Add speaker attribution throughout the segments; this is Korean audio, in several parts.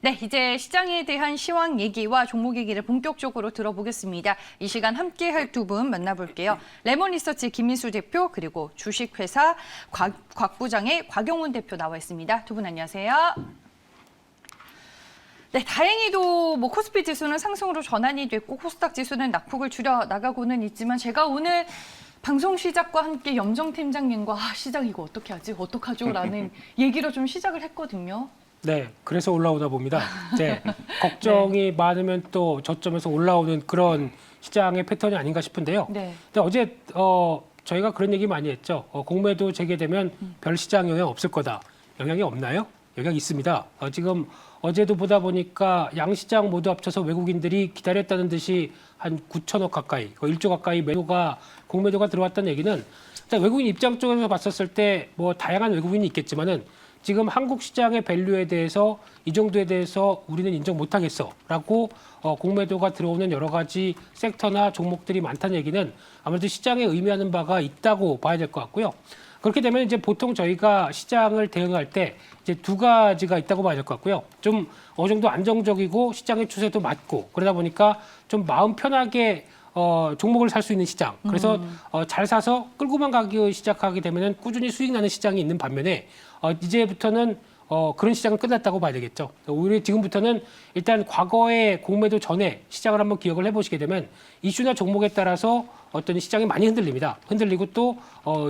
Speaker 1: 네, 이제 시장에 대한 시황 얘기와 종목 얘기를 본격적으로 들어보겠습니다. 이 시간 함께할 두 분 만나볼게요. 레몬리서치 김민수 대표 그리고 주식회사 곽부장의 곽용훈 대표 나와 있습니다. 두 분 안녕하세요. 네, 다행히도 뭐 코스피 지수는 상승으로 전환이 됐고 코스닥 지수는 낙폭을 줄여 나가고는 있지만 제가 오늘 방송 시작과 함께 염정 팀장님과 시장 이거 어떻게 하지? 어떡하죠? 라는 얘기로 좀 시작을 했거든요.
Speaker 2: 네, 그래서 올라오다 봅니다. 이제 걱정이 많으면 또 저점에서 올라오는 그런 시장의 패턴이 아닌가 싶은데요.
Speaker 1: 네.
Speaker 2: 근데 어제 저희가 그런 얘기 많이 했죠. 공매도 재개되면 별 시장 영향 없을 거다. 영향이 없나요? 영향이 있습니다. 지금 어제도 보다 보니까 양시장 모두 합쳐서 외국인들이 기다렸다는 듯이 한 9천억 가까이, 1조 가까이 공매도가 들어왔다는 얘기는 외국인 입장 쪽에서 봤었을 때 뭐 다양한 외국인이 있겠지만은 지금 한국 시장의 밸류에 대해서 이 정도에 대해서 우리는 인정 못하겠어라고 공매도가 들어오는 여러 가지 섹터나 종목들이 많다는 얘기는 아무래도 시장에 의미하는 바가 있다고 봐야 될 것 같고요. 그렇게 되면 이제 보통 저희가 시장을 대응할 때 이제 두 가지가 있다고 봐야 될 것 같고요. 좀 어느 정도 안정적이고 시장의 추세도 맞고 그러다 보니까 좀 마음 편하게 종목을 살 수 있는 시장. 그래서 잘 사서 끌고만 가기 시작하게 되면은 꾸준히 수익 나는 시장이 있는 반면에 이제부터는 그런 시장은 끝났다고 봐야 되겠죠. 오히려 지금부터는 일단 과거의 공매도 전에 시장을 한번 기억을 해보시게 되면 이슈나 종목에 따라서 어떤 시장이 많이 흔들립니다. 흔들리고 또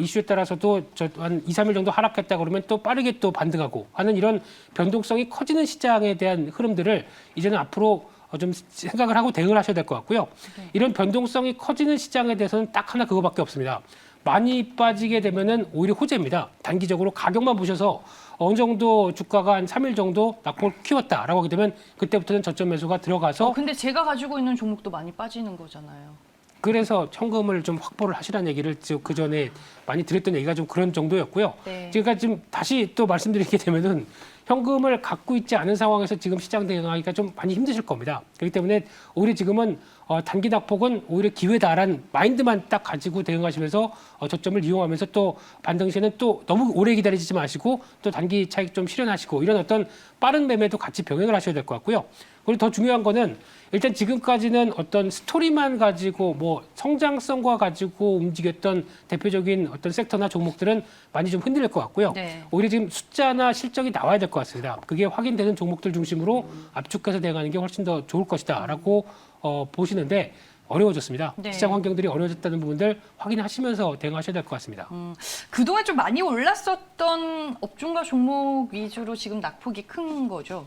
Speaker 2: 이슈에 따라서도 한 2, 3일 정도 하락했다 그러면 또 빠르게 또 반등하고 하는 이런 변동성이 커지는 시장에 대한 흐름들을 이제는 앞으로 좀 생각을 하고 대응을 하셔야 될 것 같고요.
Speaker 1: 네.
Speaker 2: 이런 변동성이 커지는 시장에 대해서는 딱 하나 그거밖에 없습니다. 많이 빠지게 되면은 오히려 호재입니다. 단기적으로 가격만 보셔서 어느 정도 주가가 한 3일 정도 낙폭을 키웠다라고 하게 되면 그때부터는 저점 매수가 들어가서
Speaker 1: 근데 제가 가지고 있는 종목도 많이 빠지는 거잖아요.
Speaker 2: 그래서 현금을 좀 확보를 하시라는 얘기를 그 전에 많이 드렸던 얘기가 좀 그런 정도였고요.
Speaker 1: 네.
Speaker 2: 제가 지금 다시 또 말씀드리게 되면은 현금을 갖고 있지 않은 상황에서 지금 시장 대응하기가 좀 많이 힘드실 겁니다. 그렇기 때문에 오히려 지금은 단기 낙폭은 오히려 기회다라는 마인드만 딱 가지고 대응하시면서 저점을 이용하면서 또 반등 시에는 또 너무 오래 기다리지 마시고 또 단기 차익 좀 실현하시고 이런 어떤 빠른 매매도 같이 병행을 하셔야 될 것 같고요. 그리고 더 중요한 거는 일단 지금까지는 어떤 스토리만 가지고 뭐 성장성과 가지고 움직였던 대표적인 어떤 섹터나 종목들은 많이 좀 흔들릴 것 같고요.
Speaker 1: 네.
Speaker 2: 오히려 지금 숫자나 실적이 나와야 될 것 같습니다. 그게 확인되는 종목들 중심으로 압축해서 대응하는 게 훨씬 더 좋을 것이다라고 보시는데 어려워졌습니다.
Speaker 1: 네.
Speaker 2: 시장 환경들이 어려워졌다는 부분들 확인하시면서 대응하셔야 될 것 같습니다.
Speaker 1: 그동안 좀 많이 올랐었던 업종과 종목 위주로 지금 낙폭이 큰 거죠.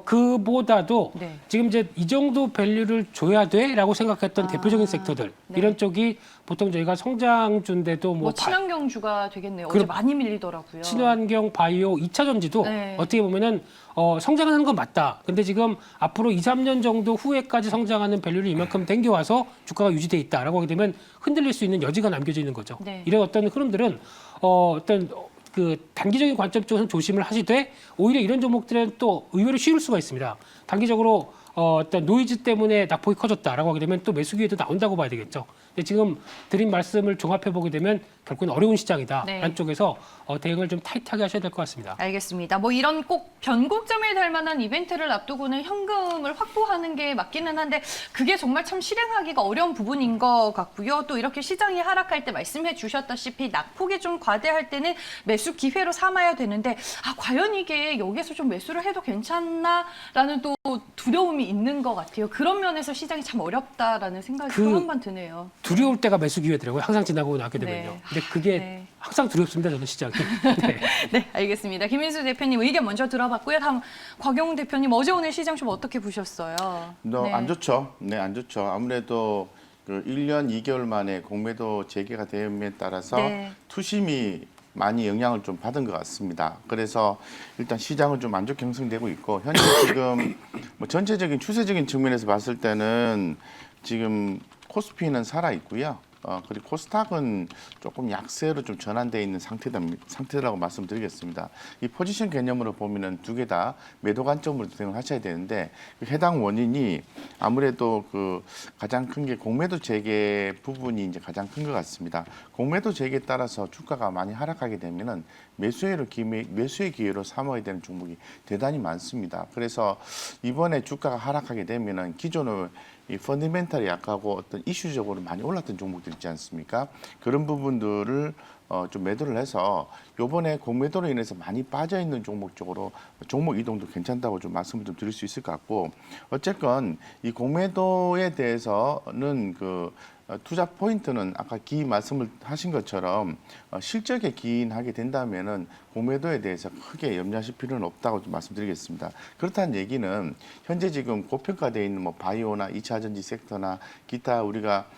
Speaker 2: 그보다도
Speaker 1: 네.
Speaker 2: 지금 이제 이 정도 밸류를 줘야 돼라고 생각했던 대표적인 섹터들
Speaker 1: 네.
Speaker 2: 이런 쪽이 보통 저희가 성장주인데도
Speaker 1: 뭐 친환경주가 되겠네요. 어제
Speaker 2: 그럼-
Speaker 1: 많이 밀리더라고요.
Speaker 2: 친환경, 바이오, 2차 전지도
Speaker 1: 네.
Speaker 2: 어떻게 보면은 성장하는 건 맞다. 근데 지금 앞으로 2, 3년 정도 후에까지 성장하는 밸류를 이만큼 땡겨와서 주가가 유지돼 있다라고 하게 되면 흔들릴 수 있는 여지가 남겨져 있는 거죠.
Speaker 1: 네.
Speaker 2: 이런 어떤 흐름들은 어떤 그 단기적인 관점 쪽에서는 조심을 하시되 오히려 이런 종목들은 또 의외로 쉬울 수가 있습니다. 단기적으로 어떤 노이즈 때문에 낙폭이 커졌다라고 하게 되면 또 매수 기회도 나온다고 봐야 되겠죠. 근데 지금 드린 말씀을 종합해 보게 되면 결국은 어려운 시장이다.
Speaker 1: 네.
Speaker 2: 한쪽에서 대응을 좀 타이트하게 하셔야 될 것 같습니다.
Speaker 1: 알겠습니다. 뭐 이런 꼭 변곡점을 달 만한 이벤트를 앞두고는 현금을 확보하는 게 맞기는 한데 그게 정말 참 실행하기가 어려운 부분인 것 같고요. 또 이렇게 시장이 하락할 때 말씀해 주셨다시피 낙폭이 좀 과대할 때는 매수 기회로 삼아야 되는데 과연 이게 여기에서 좀 매수를 해도 괜찮나라는 또 두려움이 있는 것 같아요. 그런 면에서 시장이 참 어렵다라는 생각이 또 한 번 드네요.
Speaker 2: 두려울 때가 매수 기회더라고요. 항상 지나고 나게 되면요.
Speaker 1: 네.
Speaker 2: 근데 그게
Speaker 1: 네.
Speaker 2: 항상 두렵습니다. 저는 시장이. 네.
Speaker 1: 네, 알겠습니다. 김민수 대표님 의견 먼저 들어봤고요. 다음 곽용훈 대표님 어제 오늘 시장 좀 어떻게 보셨어요? 네.
Speaker 3: 안 좋죠. 네, 안 좋죠. 아무래도 그 1년 2개월 만에 공매도 재개가 됨에 따라서
Speaker 1: 네.
Speaker 3: 투심이 많이 영향을 좀 받은 것 같습니다. 그래서 일단 시장은 좀 안 좋게 형성되고 있고 현재 지금 뭐 전체적인 추세적인 측면에서 봤을 때는 지금 코스피는 살아 있고요. 그리고 코스닥은 조금 약세로 좀 전환되어 있는 상태라고 말씀드리겠습니다. 이 포지션 개념으로 보면은 두 개 다 매도 관점으로 대응을 하셔야 되는데 그 해당 원인이 아무래도 그 가장 큰 게 공매도 재개 부분이 이제 가장 큰 것 같습니다. 공매도 재개에 따라서 주가가 많이 하락하게 되면은 매수의 기회로 삼아야 되는 종목이 대단히 많습니다. 그래서 이번에 주가가 하락하게 되면은 기존의 이 펀더멘탈이 약하고 어떤 이슈적으로 많이 올랐던 종목들 있지 않습니까? 그런 부분들을 좀 매도를 해서 요번에 공매도로 인해서 많이 빠져 있는 종목 쪽으로 종목 이동도 괜찮다고 좀 말씀을 좀 드릴 수 있을 것 같고, 어쨌건 이 공매도에 대해서는 그 투자 포인트는 아까 말씀을 하신 것처럼 실적에 기인하게 된다면은 공매도에 대해서 크게 염려하실 필요는 없다고 좀 말씀드리겠습니다. 그렇다는 얘기는 현재 지금 고평가되어 있는 뭐 바이오나 2차 전지 섹터나 기타 우리가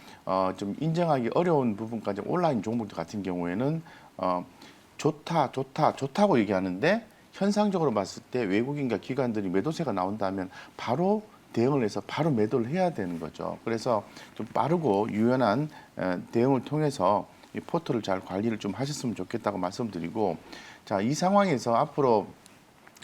Speaker 3: 좀 인정하기 어려운 부분까지 온라인 종목들 같은 경우에는 좋다고 얘기하는데 현상적으로 봤을 때 외국인과 기관들이 매도세가 나온다면 바로 대응을 해서 바로 매도를 해야 되는 거죠. 그래서 좀 빠르고 유연한 대응을 통해서 이 포트를 잘 관리를 좀 하셨으면 좋겠다고 말씀드리고, 자, 이 상황에서 앞으로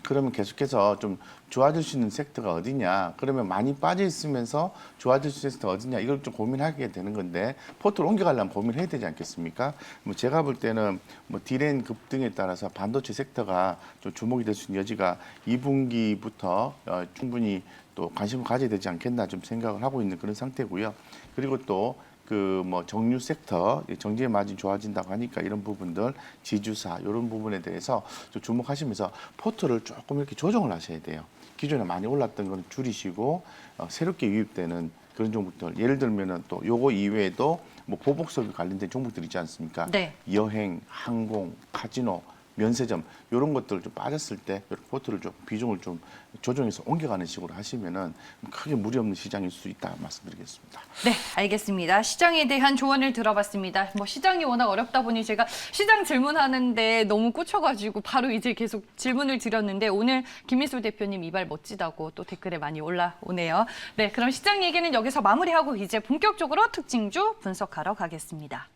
Speaker 3: 그러면 계속해서 좀 좋아질 수 있는 섹터가 어디냐, 그러면 많이 빠져 있으면서 좋아질 수 있는 섹터가 어디냐, 이걸 좀 고민하게 되는 건데 포트를 옮겨가려면 고민을 해야 되지 않겠습니까? 뭐 제가 볼 때는 뭐 디램 급등에 따라서 반도체 섹터가 좀 주목이 될 수 있는 여지가 2분기부터 충분히 또 관심을 가져야 되지 않겠나 좀 생각을 하고 있는 그런 상태고요. 그리고 또 그 뭐 정유 섹터 정제 마진 좋아진다고 하니까 이런 부분들 지주사 이런 부분에 대해서 좀 주목하시면서 포트를 조금 이렇게 조정을 하셔야 돼요. 기존에 많이 올랐던 건 줄이시고 새롭게 유입되는 그런 종목들, 예를 들면은 또 요거 이외에도 뭐 보복 서비스 관련된 종목들 있지 않습니까?
Speaker 1: 네.
Speaker 3: 여행, 항공, 카지노, 면세점 이런 것들 좀 빠졌을 때 포트를 좀 비중을 좀 조정해서 옮겨가는 식으로 하시면은 크게 무리 없는 시장일 수 있다 말씀드리겠습니다.
Speaker 1: 네, 알겠습니다. 시장에 대한 조언을 들어봤습니다. 뭐 시장이 워낙 어렵다 보니 제가 시장 질문하는데 너무 꽂혀가지고 바로 이제 계속 질문을 드렸는데 오늘 김민수 대표님 이발 멋지다고 또 댓글에 많이 올라오네요. 네, 그럼 시장 얘기는 여기서 마무리하고 이제 본격적으로 특징주 분석하러 가겠습니다.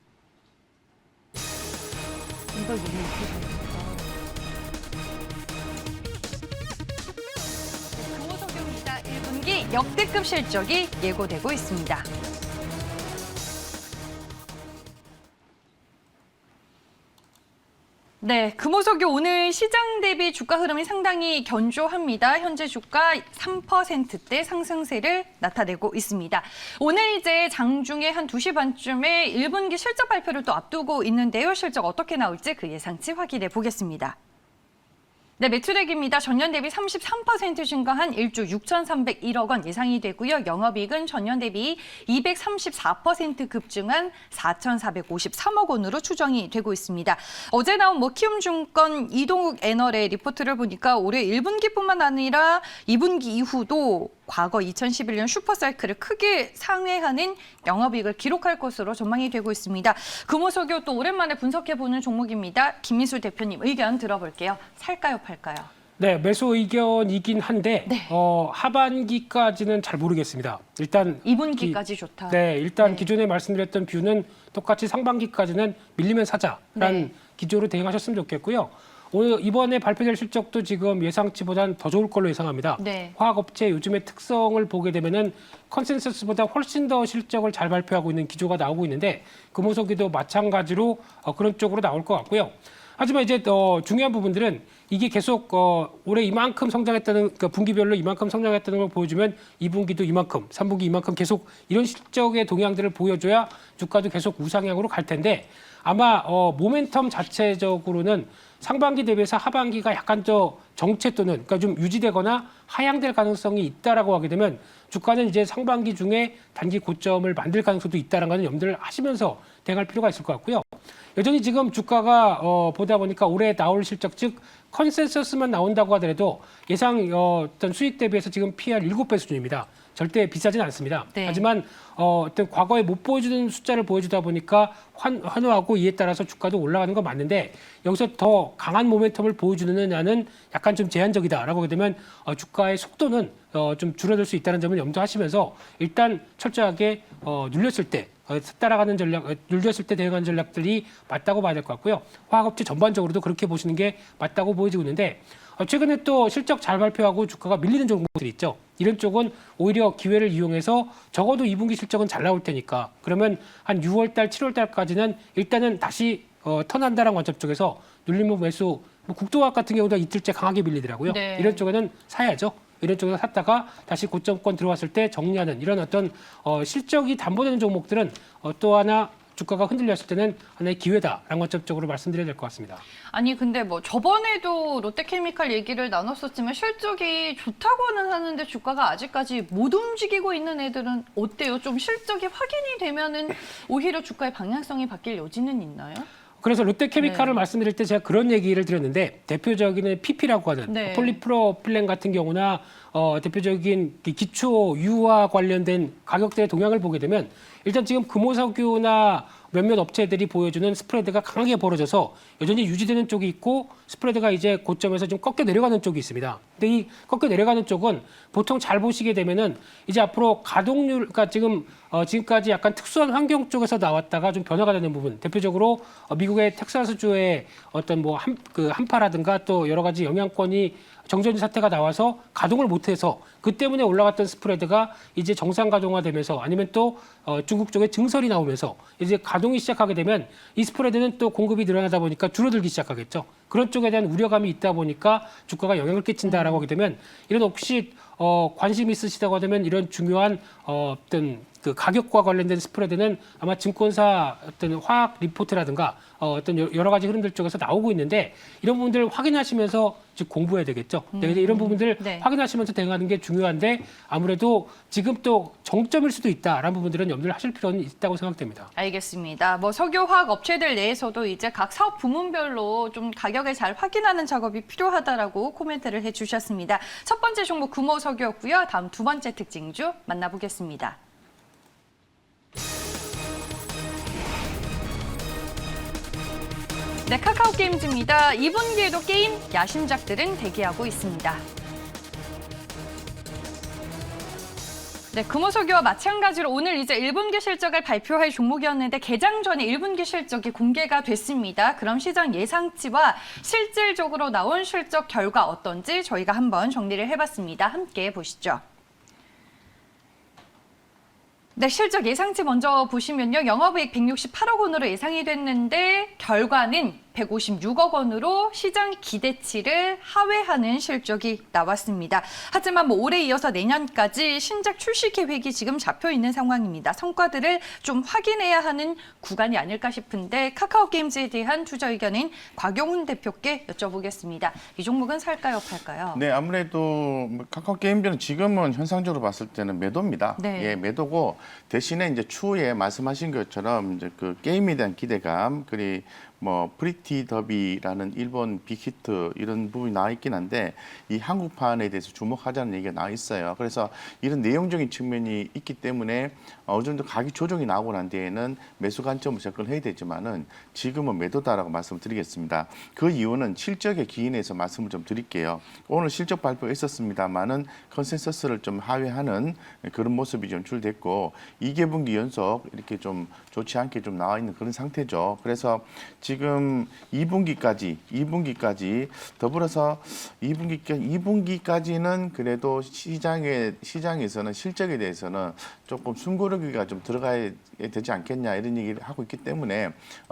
Speaker 1: 이걸 너무 웃기죠. 금호석유입니다. 1분기 역대급 실적이 예고되고 있습니다. 네, 금호석유 오늘 시장 대비 주가 흐름이 상당히 견조합니다. 현재 주가 3%대 상승세를 나타내고 있습니다. 오늘 이제 장중에 한 2시 반쯤에 1분기 실적 발표를 또 앞두고 있는데요. 실적 어떻게 나올지 그 예상치 확인해 보겠습니다. 네, 매출액입니다. 전년 대비 33% 증가한 1조 6,301억 원 예상이 되고요. 영업이익은 전년 대비 234% 급증한 4,453억 원으로 추정이 되고 있습니다. 어제 나온 키움증권 이동욱 애널의 리포트를 보니까 올해 1분기뿐만 아니라 2분기 이후도 과거 2011년 슈퍼사이클을 크게 상회하는 영업이익을 기록할 것으로 전망이 되고 있습니다. 금호석유 또 오랜만에 분석해보는 종목입니다. 김민수 대표님 의견 들어볼게요. 살까요, 팔까요?
Speaker 2: 네, 매수 의견이긴 한데
Speaker 1: 네.
Speaker 2: 하반기까지는 잘 모르겠습니다. 일단
Speaker 1: 2분기까지 좋다.
Speaker 2: 네, 일단
Speaker 1: 네.
Speaker 2: 기존에 말씀드렸던 뷰는 똑같이 상반기까지는 밀리면 사자라는
Speaker 1: 네.
Speaker 2: 기조로 대응하셨으면 좋겠고요. 오늘 이번에 발표될 실적도 지금 예상치보다는 더 좋을 걸로 예상합니다.
Speaker 1: 네.
Speaker 2: 화학업체 요즘의 특성을 보게 되면은 컨센서스보다 훨씬 더 실적을 잘 발표하고 있는 기조가 나오고 있는데 금호석유도 마찬가지로 그런 쪽으로 나올 것 같고요. 하지만 이제 중요한 부분들은 이게 계속 올해 이만큼 성장했다는, 그러니까 분기별로 이만큼 성장했다는 걸 보여주면 2분기도 이만큼, 3분기 이만큼 계속 이런 실적의 동향들을 보여줘야 주가도 계속 우상향으로 갈 텐데 아마 모멘텀 자체적으로는 상반기 대비해서 하반기가 약간 정체 또는 그러니까 좀 유지되거나 하향될 가능성이 있다라고 하게 되면 주가는 이제 상반기 중에 단기 고점을 만들 가능성도 있다라는 거는 염두를 하시면서 대응할 필요가 있을 것 같고요. 여전히 지금 주가가 보다 보니까 올해 나올 실적 즉 컨센서스만 나온다고 하더라도 예상 어떤 수익 대비해서 지금 PR 7배 수준입니다. 절대 비싸진 않습니다.
Speaker 1: 네.
Speaker 2: 하지만 어떤 과거에 못 보여주는 숫자를 보여주다 보니까 환호하고 이에 따라서 주가도 올라가는 건 맞는데 여기서 더 강한 모멘텀을 보여주느냐는 약간 좀 제한적이다라고 하게 되면 주가의 속도는 좀 줄어들 수 있다는 점을 염두하시면서 일단 철저하게 눌렸을 때 따라가는 전략, 눌렸을 때 대응하는 전략들이 맞다고 봐야 될 것 같고요. 화학업체 전반적으로도 그렇게 보시는 게 맞다고 보여지고 있는데 최근에 또 실적 잘 발표하고 주가가 밀리는 종목들이 있죠. 이런 쪽은 오히려 기회를 이용해서 적어도 2분기 실적은 잘 나올 테니까 그러면 한 6월 달, 7월 달까지는 일단은 다시 턴한다라는 관점 쪽에서 눌림목 매수, 뭐 국도화학 같은 경우도 이틀째 강하게 밀리더라고요.
Speaker 1: 네.
Speaker 2: 이런 쪽에는 사야죠. 이런 쪽에서 샀다가 다시 고점권 들어왔을 때 정리하는 이런 어떤 실적이 담보되는 종목들은 또 하나 주가가 흔들렸을 때는 하나의 기회다라는 관점적으로 말씀드려야 될 것 같습니다.
Speaker 1: 아니 근데 뭐 저번에도 롯데케미칼 얘기를 나눴었지만 실적이 좋다고는 하는데 주가가 아직까지 못 움직이고 있는 애들은 어때요? 좀 실적이 확인이 되면은 오히려 주가의 방향성이 바뀔 여지는 있나요?
Speaker 2: 그래서 롯데케미칼을
Speaker 1: 네.
Speaker 2: 말씀드릴 때 제가 그런 얘기를 드렸는데 대표적인 PP라고 하는
Speaker 1: 네.
Speaker 2: 폴리프로필렌 같은 경우나 대표적인 기초 유화 관련된 가격대의 동향을 보게 되면 일단 지금 금호석유나 몇몇 업체들이 보여주는 스프레드가 강하게 벌어져서 여전히 유지되는 쪽이 있고 스프레드가 이제 고점에서 좀 꺾여 내려가는 쪽이 있습니다. 근데 이 꺾여 내려가는 쪽은 보통 잘 보시게 되면은 이제 앞으로 가동률, 그러니까 지금까지 약간 특수한 환경 쪽에서 나왔다가 좀 변화가 되는 부분, 대표적으로 미국의 텍사스주의 어떤 뭐 한파라든가 또 여러 가지 영향권이 정전지 사태가 나와서 가동을 못해서 그 때문에 올라갔던 스프레드가 이제 정상 가동화되면서 아니면 또 중국 쪽에 증설이 나오면서 이제 가동이 시작하게 되면 이 스프레드는 또 공급이 늘어나다 보니까 줄어들기 시작하겠죠. 그런 쪽에 대한 우려감이 있다 보니까 주가가 영향을 끼친다라고 하게 되면 이런 혹시 관심 있으시다고 하면 이런 중요한 어떤 그 가격과 관련된 스프레드는 아마 증권사 어떤 화학 리포트라든가 어떤 여러 가지 흐름들 쪽에서 나오고 있는데 이런 부분들 확인하시면서 즉 공부해야 되겠죠. 네, 이런 부분들
Speaker 1: 네.
Speaker 2: 확인하시면서 대응하는 게 중요한데 아무래도 지금 또 정점일 수도 있다라는 부분들은 염두를 하실 필요는 있다고 생각됩니다.
Speaker 1: 알겠습니다. 뭐 석유화학 업체들 내에서도 이제 각 사업 부문별로 좀 가격을 잘 확인하는 작업이 필요하다라고 코멘트를 해주셨습니다. 첫 번째 종목 금호석유였고요. 다음 두 번째 특징주 만나보겠습니다. 네, 카카오 게임즈입니다. 2분기에도 게임 야심작들은 대기하고 있습니다. 네, 금호석유와 마찬가지로 오늘 이제 1분기 실적을 발표할 종목이었는데 개장 전에 1분기 실적이 공개가 됐습니다. 그럼 시장 예상치와 실질적으로 나온 실적 결과 어떤지 저희가 한번 정리를 해봤습니다. 함께 보시죠. 네, 실적 예상치 먼저 보시면요. 영업이익 168억 원으로 예상이 됐는데 결과는 156억 원으로 시장 기대치를 하회하는 실적이 나왔습니다. 하지만 뭐 올해 이어서 내년까지 신작 출시 계획이 지금 잡혀 있는 상황입니다. 성과들을 좀 확인해야 하는 구간이 아닐까 싶은데 카카오 게임즈에 대한 투자 의견은 곽용훈 대표께 여쭤보겠습니다. 이 종목은 살까요, 팔까요?
Speaker 3: 네, 아무래도 뭐 카카오 게임즈는 지금은 현상적으로 봤을 때는 매도입니다.
Speaker 1: 네.
Speaker 3: 예, 매도고 대신에 이제 추후에 말씀하신 것처럼 이제 그 게임에 대한 기대감, 그리고 뭐 프리티 더비라는 일본 빅히트 이런 부분이 나와 있긴 한데 이 한국판에 대해서 주목하자는 얘기가 나와 있어요. 그래서 이런 내용적인 측면이 있기 때문에 어느 정도 가격 조정이 나오고 난 뒤에는 매수 관점을 접근을 해야 되지만은 지금은 매도다라고 말씀드리겠습니다. 그 이유는 실적에 기인해서 말씀을 좀 드릴게요. 오늘 실적 발표가 있었습니다만은 컨센서스를 좀 하회하는 그런 모습이 연출됐고 2개분기 연속 이렇게 좀 좋지 않게 좀 나와 있는 그런 상태죠. 그래서 지금 2분기까지 더불어서 2분기까지는 그래도 시장에서는 실적에 대해서는 조금 숨고르기가 좀 들어가야 되지 않겠냐 이런 얘기를 하고 있기 때문에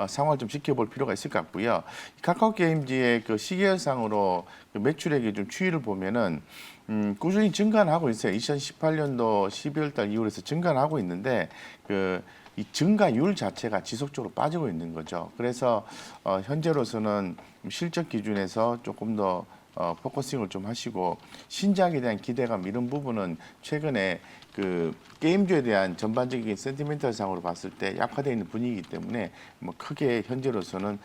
Speaker 3: 상황을 좀 지켜볼 필요가 있을 것 같고요. 카카오 게임즈의 그 시계열상으로 그 매출액의 좀 추이를 보면은 꾸준히 증가는 하고 있어요. 2018년도 12월 달 이후에서 증가는 하고 있는데 이 증가율 자체가 지속적으로 빠지고 있는 거죠. 그래서 현재로서는 실적 기준에서 조금 더 포커싱을 좀 하시고 신작에 대한 기대감 이런 부분은 최근에 그 게임주에 대한 전반적인 센티멘털 상으로 봤을 때 약화되어 있는 분위기이기 때문에 뭐 크게 현재로서는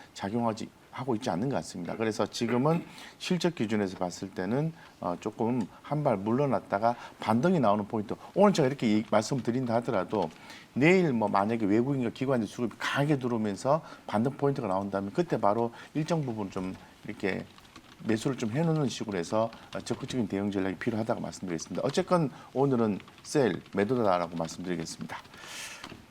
Speaker 3: 하고 있지 않는 것 같습니다. 그래서 지금은 실적 기준에서 봤을 때는 조금 한 발 물러났다가 반등이 나오는 포인트. 오늘 제가 이렇게 말씀드린다 하더라도 내일 뭐 만약에 외국인과 기관의 수급이 강하게 들어오면서 반등 포인트가 나온다면 그때 바로 일정 부분 좀 이렇게 매수를 좀 해놓는 식으로 해서 적극적인 대응 전략이 필요하다고 말씀드리겠습니다. 어쨌건 오늘은 매도다라고 말씀드리겠습니다.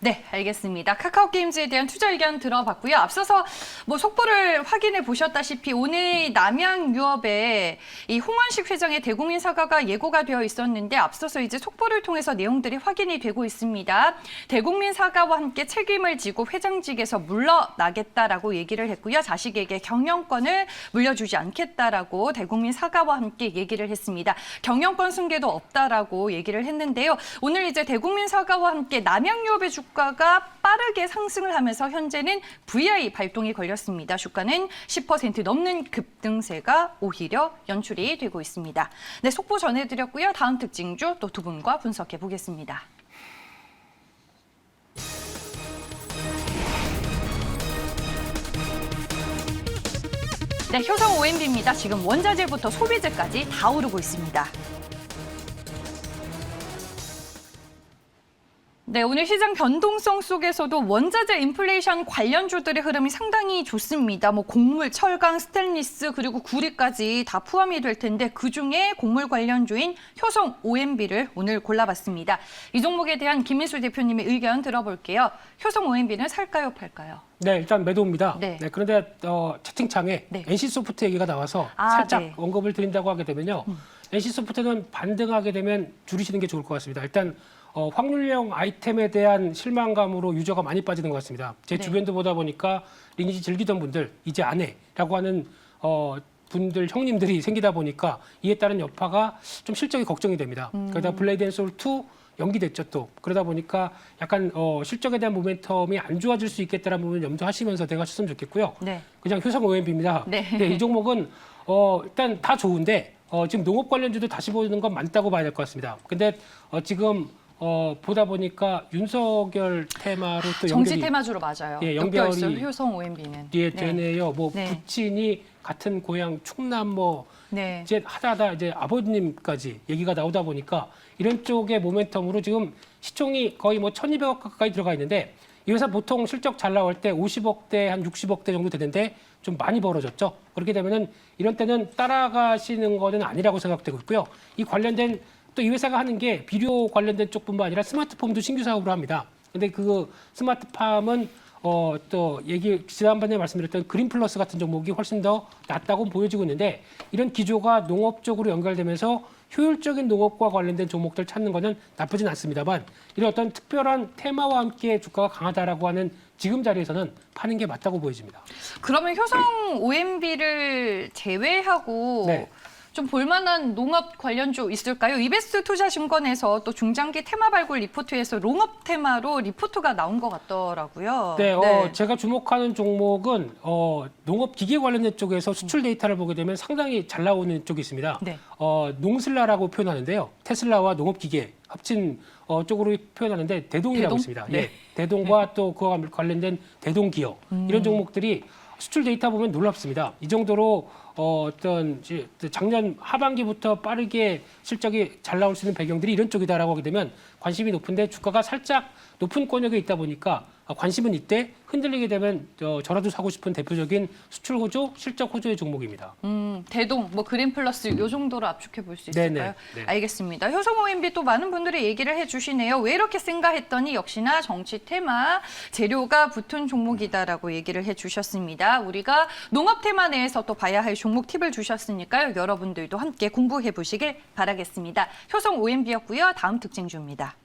Speaker 1: 네, 알겠습니다. 카카오게임즈에 대한 투자 의견 들어봤고요. 앞서서 뭐 속보를 확인해 보셨다시피 오늘 남양유업에 이 홍원식 회장의 대국민 사과가 예고가 되어 있었는데 앞서서 이제 속보를 통해서 내용들이 확인이 되고 있습니다. 대국민 사과와 함께 책임을 지고 회장직에서 물러나겠다라고 얘기를 했고요. 자식에게 경영권을 물려주지 않겠다라고 대국민 사과와 함께 얘기를 했습니다. 경영권 승계도 없다라고 얘기를 했는데요. 오늘 이제 대국민 사과와 함께 남양유업의 주가가 빠르게 상승을 하면서 현재는 VI 발동이 걸렸습니다. 주가는 10% 넘는 급등세가 오히려 연출이 되고 있습니다. 네, 속보 전해드렸고요. 다음 특징주 또 두 분과 분석해 보겠습니다. 네, 효성 OMB입니다. 지금 원자재부터 소비재까지 다 오르고 있습니다. 네, 오늘 시장 변동성 속에서도 원자재 인플레이션 관련주들의 흐름이 상당히 좋습니다. 뭐 곡물, 철강, 스테인리스 그리고 구리까지 다 포함이 될 텐데 그중에 곡물 관련주인 효성 OMB를 오늘 골라봤습니다. 이 종목에 대한 김민수 대표님의 의견 들어볼게요. 효성 OMB는 살까요, 팔까요?
Speaker 2: 네, 일단 매도입니다.
Speaker 1: 네.
Speaker 2: 네, 그런데 채팅창에
Speaker 1: 네.
Speaker 2: NC소프트 얘기가 나와서 살짝
Speaker 1: 네.
Speaker 2: 언급을 드린다고 하게 되면요. NC소프트는 반등하게 되면 줄이시는 게 좋을 것 같습니다. 일단 확률형 아이템에 대한 실망감으로 유저가 많이 빠지는 것 같습니다. 제
Speaker 1: 네.
Speaker 2: 주변도 보다 보니까 리니지 즐기던 분들 이제 안 해라고 하는 분들 형님들이 생기다 보니까 이에 따른 여파가 좀 실적이 걱정이 됩니다. 그러다 블레이드 앤 소울 2 연기됐죠 또. 그러다 보니까 약간 실적에 대한 모멘텀이 안 좋아질 수 있겠다는 부분을 염두하시면서 대응하셨으면 좋겠고요.
Speaker 1: 네.
Speaker 2: 그냥 효성 OMB입니다.
Speaker 1: 네.
Speaker 2: 이 종목은 일단 다 좋은데 지금 농업 관련주도 다시 보는 건 많다고 봐야 될 것 같습니다. 근데 지금 보다 보니까 윤석열 테마로 또
Speaker 1: 정치
Speaker 2: 연결이
Speaker 1: 테마주로 맞아요.
Speaker 2: 예,
Speaker 1: 엮여
Speaker 2: 연결이
Speaker 1: 있어요. 효성 OMB는.
Speaker 2: 예, 되네요. 뭐
Speaker 1: 네.
Speaker 2: 부친이 같은 고향 충남 뭐
Speaker 1: 네.
Speaker 2: 이제 하다하다 이제 아버님까지 얘기가 나오다 보니까 이런 쪽의 모멘텀으로 지금 시총이 거의 뭐 1,200억 가까이 들어가 있는데 이 회사 보통 실적 잘 나올 때 50억대 한 60억대 정도 되는데 좀 많이 벌어졌죠. 그렇게 되면은 이런 때는 따라가시는 거는 아니라고 생각되고 있고요. 이 관련된 또 이 회사가 하는 게 비료 관련된 쪽뿐만 아니라 스마트팜도 신규 사업으로 합니다. 근데 그 스마트팜은 또 지난번에 말씀드렸던 그린 플러스 같은 종목이 훨씬 더 낫다고 보여지고 있는데 이런 기조가 농업 쪽으로 연결되면서 효율적인 농업과 관련된 종목들 찾는 거는 나쁘진 않습니다만 이런 어떤 특별한 테마와 함께 주가가 강하다라고 하는 지금 자리에서는 파는 게 맞다고 보여집니다.
Speaker 1: 그러면 효성 OMB를 제외하고
Speaker 2: 네.
Speaker 1: 좀 볼만한 농업 관련주 있을까요? 이베스트 투자증권에서 또 중장기 테마 발굴 리포트에서 농업 테마로 리포트가 나온 것 같더라고요.
Speaker 2: 네, 제가 주목하는 종목은 농업 기계 관련된 쪽에서 수출 데이터를 보게 되면 상당히 잘 나오는 쪽이 있습니다.
Speaker 1: 네.
Speaker 2: 농슬라라고 표현하는데요. 테슬라와 농업 기계 합친 쪽으로 표현하는데 대동이라고
Speaker 1: 대동?
Speaker 2: 있습니다.
Speaker 1: 네.
Speaker 2: 예, 대동과 또 그와 관련된 대동기업 이런 종목들이 수출 데이터 보면 놀랍습니다. 이 정도로 어떤 작년 하반기부터 빠르게 실적이 잘 나올 수 있는 배경들이 이런 쪽이다라고 하게 되면 관심이 높은데 주가가 살짝 높은 권역에 있다 보니까 관심은 이때 흔들리게 되면 저라도 사고 싶은 대표적인 수출 호조, 실적 호조의 종목입니다.
Speaker 1: 대동, 뭐 그린 플러스 요 정도로 압축해 볼 수 있을까요?
Speaker 2: 네네, 네.
Speaker 1: 알겠습니다. 효성 OMB 또 많은 분들이 얘기를 해주시네요. 왜 이렇게 센가 했더니 역시나 정치 테마, 재료가 붙은 종목이다라고 얘기를 해주셨습니다. 우리가 농업 테마 내에서 또 봐야 할 종목 팁을 주셨으니까요. 여러분들도 함께 공부해 보시길 바라겠습니다. 효성 OMB였고요. 다음 특징주입니다.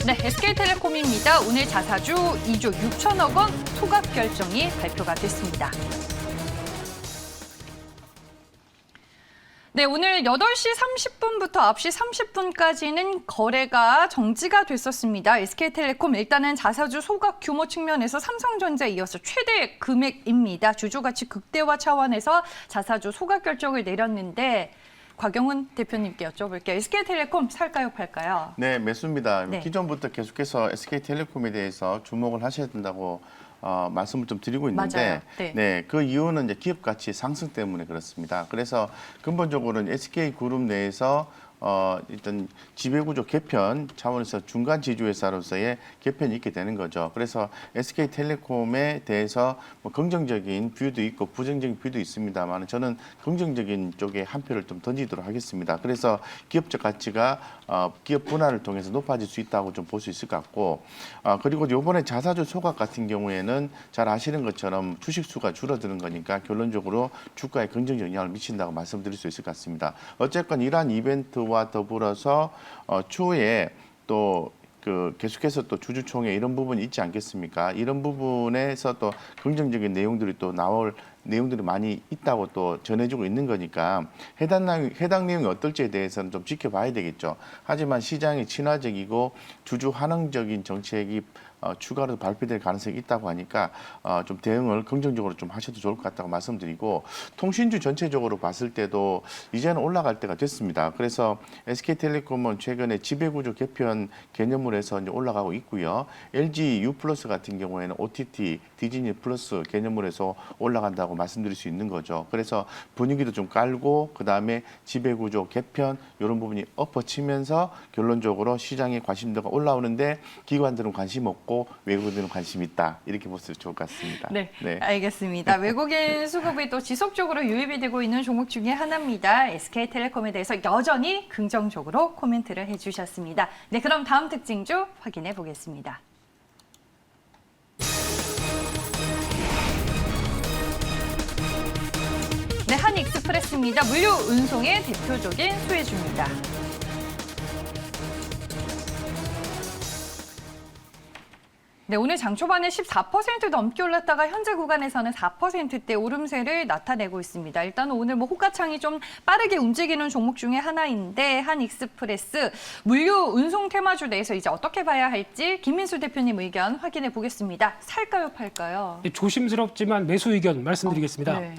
Speaker 1: 네, SK텔레콤입니다. 오늘 자사주 2조 6천억 원 소각 결정이 발표가 됐습니다. 네, 오늘 8시 30분부터 9시 30분까지는 거래가 정지가 됐었습니다. SK텔레콤 일단은 자사주 소각 규모 측면에서 삼성전자에 이어서 최대 금액입니다. 주주가치 극대화 차원에서 자사주 소각 결정을 내렸는데 곽영훈 대표님께 여쭤볼게요. SK텔레콤 살까요, 팔까요?
Speaker 3: 네, 매수입니다.
Speaker 1: 네.
Speaker 3: 기존부터 계속해서 SK텔레콤에 대해서 주목을 하셔야 된다고 말씀을 좀 드리고 있는데,
Speaker 1: 맞아요. 네.
Speaker 3: 그 이유는 이제 기업 가치 상승 때문에 그렇습니다. 그래서 근본적으로는 SK그룹 내에서 일단 지배구조 개편 차원에서 중간 지주회사로서의 개편이 있게 되는 거죠. 그래서 SK텔레콤에 대해서 뭐 긍정적인 뷰도 있고 부정적인 뷰도 있습니다만 저는 긍정적인 쪽에 한 표를 좀 던지도록 하겠습니다. 그래서 기업적 가치가 기업 분할을 통해서 높아질 수 있다고 좀 볼 수 있을 것 같고, 그리고 이번에 자사주 소각 같은 경우에는 잘 아시는 것처럼 주식 수가 줄어드는 거니까 결론적으로 주가에 긍정적 영향을 미친다고 말씀드릴 수 있을 것 같습니다. 어쨌건 이러한 이벤트와 더불어서 추후에 또 계속해서 또 주주총회 이런 부분이 있지 않겠습니까? 이런 부분에서 또 긍정적인 내용들이 또 나올 내용들이 많이 있다고 또 전해주고 있는 거니까 해당 내용이 어떨지에 대해서는 좀 지켜봐야 되겠죠. 하지만 시장이 친화적이고 주주 환영적인 정책이 추가로 발표될 가능성이 있다고 하니까 좀 대응을 긍정적으로 좀 하셔도 좋을 것 같다고 말씀드리고, 통신주 전체적으로 봤을 때도 이제는 올라갈 때가 됐습니다. 그래서 SK텔레콤은 최근에 지배구조 개편 개념으로 해서 이제 올라가고 있고요. LG U+ 같은 경우에는 OTT 디즈니 플러스 개념으로 해서 올라간다고 말씀드릴 수 있는 거죠. 그래서 분위기도 좀 깔고 그다음에 지배구조 개편 이런 부분이 엎어치면서 결론적으로 시장의 관심도가 올라오는데 기관들은 관심 없고 외국인들은 관심이 있다. 이렇게 보셔도 좋을 것 같습니다.
Speaker 1: 네, 알겠습니다. 외국인 수급이 또 지속적으로 유입이 되고 있는 종목 중에 하나입니다. SK텔레콤에 대해서 여전히 긍정적으로 코멘트를 해주셨습니다. 네, 그럼 다음 특징주 확인해 보겠습니다. 네, 한익스프레스입니다. 물류 운송의 대표적인 수혜주입니다. 네, 오늘 장 초반에 14% 넘게 올랐다가 현재 구간에서는 4%대 오름세를 나타내고 있습니다. 일단 오늘 뭐 호가창이 좀 빠르게 움직이는 종목 중에 하나인데 한익스프레스 물류 운송 테마주 내에서 이제 어떻게 봐야 할지 김민수 대표님 의견 확인해 보겠습니다. 살까요, 팔까요?
Speaker 2: 조심스럽지만 매수 의견 말씀드리겠습니다.
Speaker 1: 네.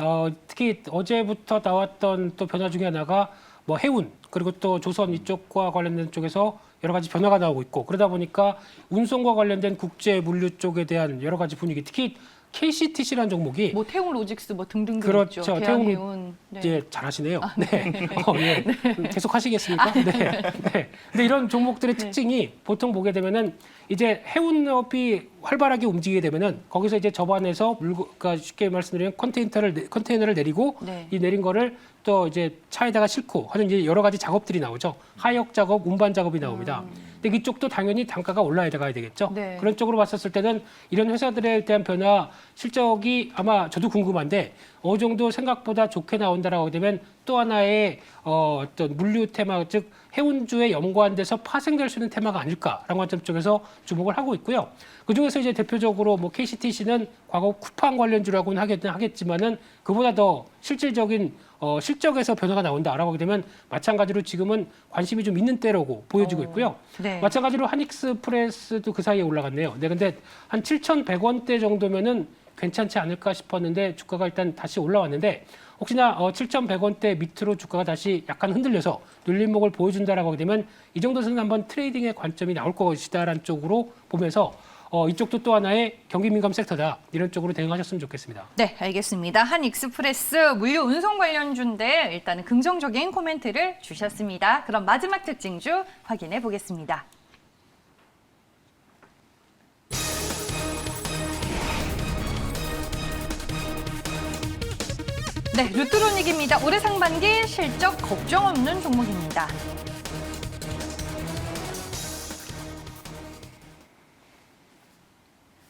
Speaker 2: 특히 어제부터 나왔던 또 변화 중에 하나가 뭐 해운 그리고 또 조선 이쪽과 관련된 쪽에서 여러 가지 변화가 나오고 있고, 그러다 보니까 운송과 관련된 국제 물류 쪽에 대한 여러 가지 분위기, 특히 KCTC라는 종목이
Speaker 1: 뭐 태웅 로직스 뭐 등등
Speaker 2: 그렇죠.
Speaker 1: 있죠.
Speaker 2: 태웅
Speaker 1: 대한해운. 네.
Speaker 2: 예, 잘하시네요. 네. 예. 계속 하시겠습니까? 네. 네. 근데 이런 종목들의 특징이 보통 보게 되면은 이제 해운업이 활발하게 움직이게 되면은 거기서 이제 접안해서 그러니까 쉽게 말씀드리면 컨테이너를 내리고
Speaker 1: 네.
Speaker 2: 이 내린 거를 또 이제 차에다가 싣고 하는 이제 여러 가지 작업들이 나오죠. 하역 작업, 운반 작업이 나옵니다. 근데 이쪽도 당연히 단가가 올라야 되겠죠.
Speaker 1: 네.
Speaker 2: 그런 쪽으로 봤었을 때는 이런 회사들에 대한 변화 실적이 아마 저도 궁금한데 어느 정도 생각보다 좋게 나온다라고 되면 또 하나의 어떤 물류 테마, 즉 해운주에 연관돼서 파생될 수 있는 테마가 아닐까라는 관점 쪽에서 주목을 하고 있고요. 그중에서 이제 대표적으로 뭐 KCTC는 과거 쿠팡 관련주라고는 하겠지만은 그보다 더 실질적인 실적에서 변화가 나온다라고 하게 되면 마찬가지로 지금은 관심이 좀 있는 때라고 보여지고 있고요.
Speaker 1: 네.
Speaker 2: 마찬가지로 한익스프레스도 그 사이에 올라갔네요. 네, 근데 한 7,100원대 정도면은 괜찮지 않을까 싶었는데 주가가 일단 다시 올라왔는데 혹시나 7,100원대 밑으로 주가가 다시 약간 흔들려서 눌림목을 보여준다라고 하게 되면 이 정도 선은 한번 트레이딩의 관점이 나올 것이다라는 쪽으로 보면서 이쪽도 또 하나의 경기 민감 섹터다. 이런 쪽으로 대응하셨으면 좋겠습니다.
Speaker 1: 네, 알겠습니다. 한익스프레스 물류 운송 관련주인데 일단은 긍정적인 코멘트를 주셨습니다. 그럼 마지막 특징주 확인해 보겠습니다. 네, 루트로닉입니다. 올해 상반기 실적 걱정 없는 종목입니다.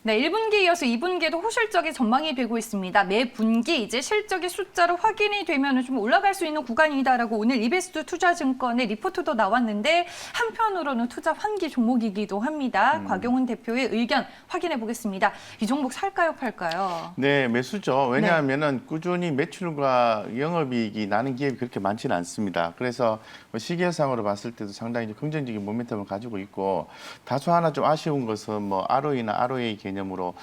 Speaker 1: 네, 1분기 이어서 2분기에도 호실적이 전망이 되고 있습니다. 매 분기 이제 실적의 숫자로 확인이 되면 좀 올라갈 수 있는 구간이다라고 오늘 이베스트 투자증권의 리포트도 나왔는데 한편으로는 투자 환기 종목이기도 합니다. 곽용훈 대표의 의견 확인해 보겠습니다. 이 종목 살까요, 팔까요?
Speaker 3: 네, 매수죠. 왜냐하면은 꾸준히 매출과 영업이익이 나는 기업이 그렇게 많지는 않습니다. 그래서 뭐 시계상으로 봤을 때도 상당히 긍정적인 모멘텀을 가지고 있고, 다소 하나 좀 아쉬운 것은 뭐 ROE나 ROA 개념으로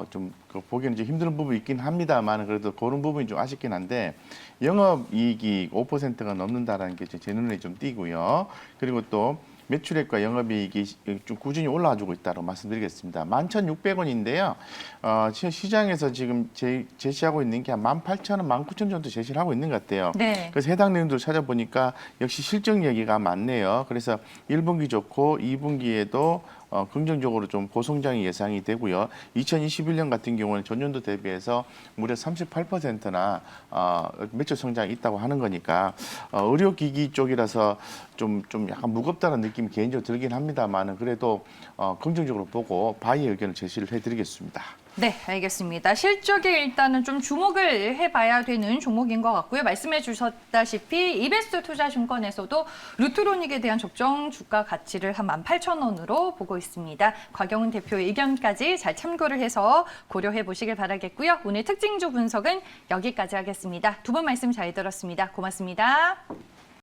Speaker 3: 좀 보기에는 좀 힘든 부분이 있긴 합니다만 그래도 그런 부분이 좀 아쉽긴 한데 영업이익이 5%가 넘는다라는 게 제 눈에 좀 띄고요. 그리고 또 매출액과 영업이익이 좀 꾸준히 올라가지고 있다고 말씀드리겠습니다. 11,600원인데요. 시장에서 지금 제시하고 있는 게 한 18,000원, 19,000원 정도 제시를 하고 있는 것 같아요.
Speaker 1: 네.
Speaker 3: 그래서 해당 내용들을 찾아보니까 역시 실적 얘기가 많네요. 그래서 1분기 좋고 2분기에도 긍정적으로 좀 고성장이 예상이 되고요. 2021년 같은 경우는 전년도 대비해서 무려 38%나 매출 성장이 있다고 하는 거니까 의료기기 쪽이라서 좀 약간 무겁다는 느낌이 개인적으로 들긴 합니다만은 그래도 긍정적으로 보고 바이 의견을 제시를 해드리겠습니다.
Speaker 1: 네, 알겠습니다. 실적에 일단은 좀 주목을 해봐야 되는 종목인 것 같고요. 말씀해 주셨다시피 이베스트 투자증권에서도 루트로닉에 대한 적정 주가 가치를 한 18,000원으로 보고 있습니다. 곽영은 대표의 의견까지 잘 참고를 해서 고려해 보시길 바라겠고요. 오늘 특징주 분석은 여기까지 하겠습니다. 두 분 말씀 잘 들었습니다. 고맙습니다.